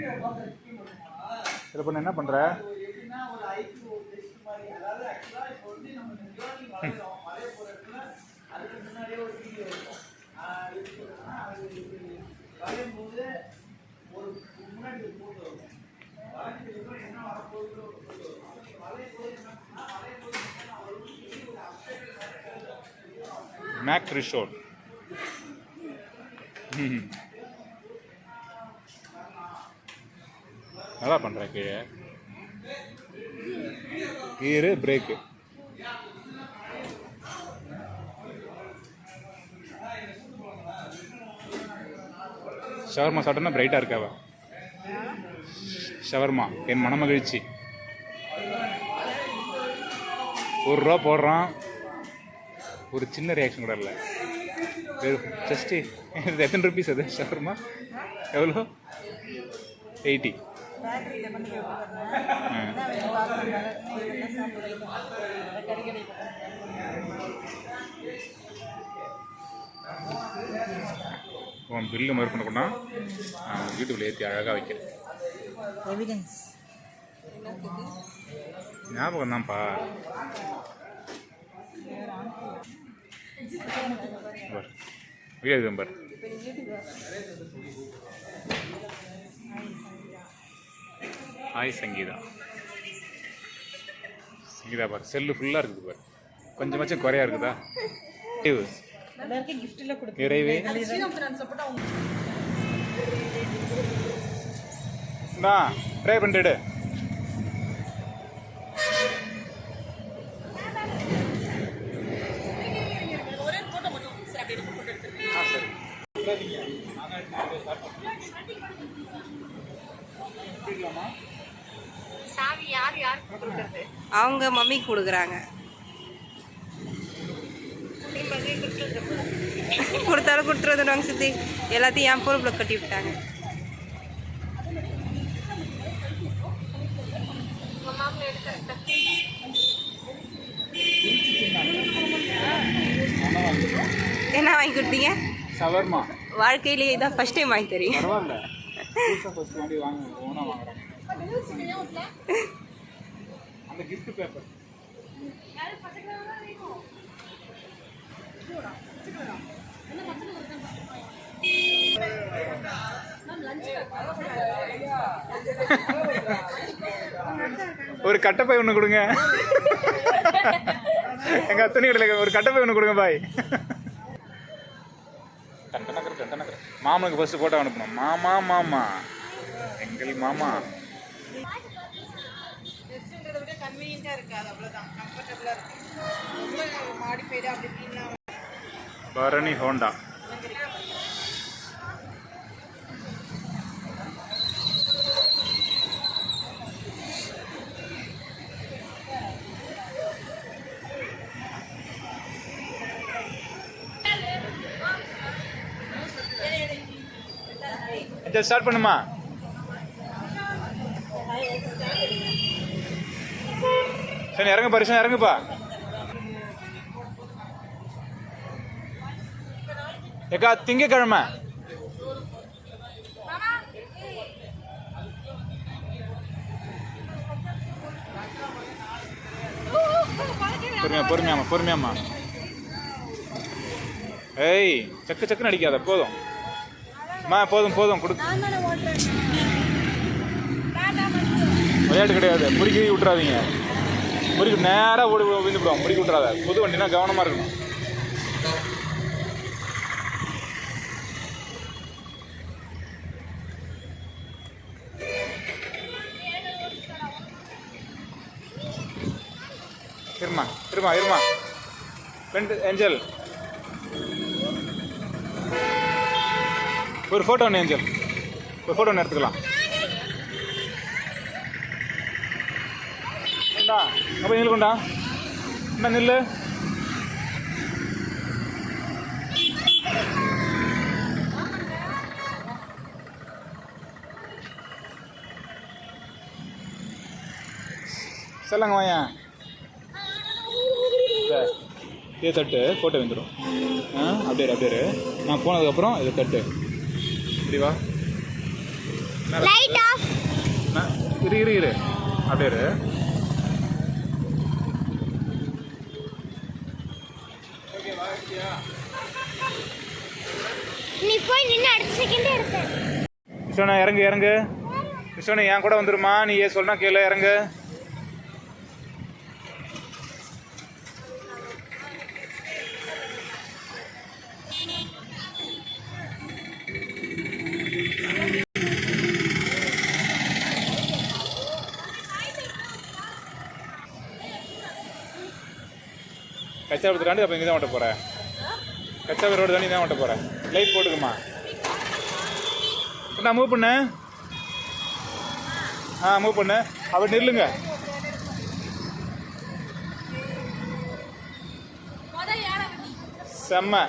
இதில் பண்ண என்ன பண்ணுற? மேக் ரிஷோட். நல்லா பண்ணுறேன். கீழே கீரு பிரேக்கு. ஷவர்மா சாப்பிட்டோன்னா பிரைட்டாக இருக்காவா? ஷவர்மா என் மனமகிழ்ச்சி. ₹1 போடுறான். ஒரு சின்ன ரியாக்ஷன் கூட இல்லை. ஜஸ்ட்டு எத்தனை ருபீஸ் அது ஷவர்மா? எவ்வளோ? 80. உன் பில்லு மாதிரி பண்ணக்கூடா யூடியூப்ல ஏற்றி அழகாக வைக்கிறேன். ஞாபகம் தான்ப்பா. Video number hi Sangeetha. Sangeetha பாரு, செல்லு ஃபுல்லாக இருக்குது பாரு. கொஞ்சமாச்சும் குறையா இருக்குதா? நிறைவே ட்ரை பண்ணிட்டு அவங்க மம்மி கொடுக்குறாங்க. கொடுத்தாலும் கொடுத்துட்டு வந்துடுவாங்க சித்தி. எல்லாத்தையும் என் பொறுப்பில் கட்டி விட்டாங்க. என்ன வாங்கி கொடுத்தீங்க? ஷவர்மா. வாழ்க்கையிலேயே இதான் ஃபர்ஸ்ட் டைம் வாங்கி தெரியும். அந்த gift paper. ஒரு கட்டப்பை ஒன்று கொடுங்க. எங்க அத்தனை கடையில் ஒரு கட்டப்பை ஒன்று கொடுங்க பாய். மாமனுக்கு ஃபர்ஸ்ட் போட்டோ அனுப்பணும். மாமா மாமா எங்கள் மாமா. பரணி ஹோண்டா. ஸ்டார்ட் பண்ணுமா? சரி இறங்கு பரிசு இறங்குப்பா. ஏக்கா திங்கக்கிழமை பொறுமையாமா பொறுமையாமா. ஏய் சக்கு சக்குன்னு அடிக்காத. போதும் போதும் போதும் கொடு. விளையாட்டு கிடையாது. முறுக்கி விட்டுறாதீங்க. முறுக்கி நேராக ஓடி விழுந்துவிடுவோம். முறுக்கி விட்டுறாத. புது வண்டினா கவனமாக இருக்கணும். இருமா ஃப்ரெண்ட் ஏஞ்சல் ஒரு ஃபோட்டோ ஒன்று. ஏஞ்சல் ஒரு ஃபோட்டோ ஒன்று எடுத்துக்கலாம். கொண்டா அப்போ நில்லு. கொண்டா என்ன நில்லு. சொல்லுங்க வாயா. இதை தட்டு ஃபோட்டோ வந்துடும். அப்படியே நான் போனதுக்கப்புறம் இதை தட்டு. இப்படி வா. Light off. இரு அப்படியே இரு. நீ போய் நின்று அடுத்த செகண்ட் எடுத்த. கிருஷ்ணா இறங்கு. கிருஷ்ணா என் கூட வந்துருமா, நீ ஏன் சொன்னா கேளு, இறங்கு. கச்சாபுரத்து தாண்டி அப்போ இங்கே தான் ஓட்ட போகிறேன். கச்சாபுரம் ரோடு தாண்டி தான் ஓட்ட போகிறேன். லைட் போட்டுக்குமா. நான் மூவ் பண்ணு. மூவ் பண்ணு. அப்படி நில்லுங்க. செம்ம.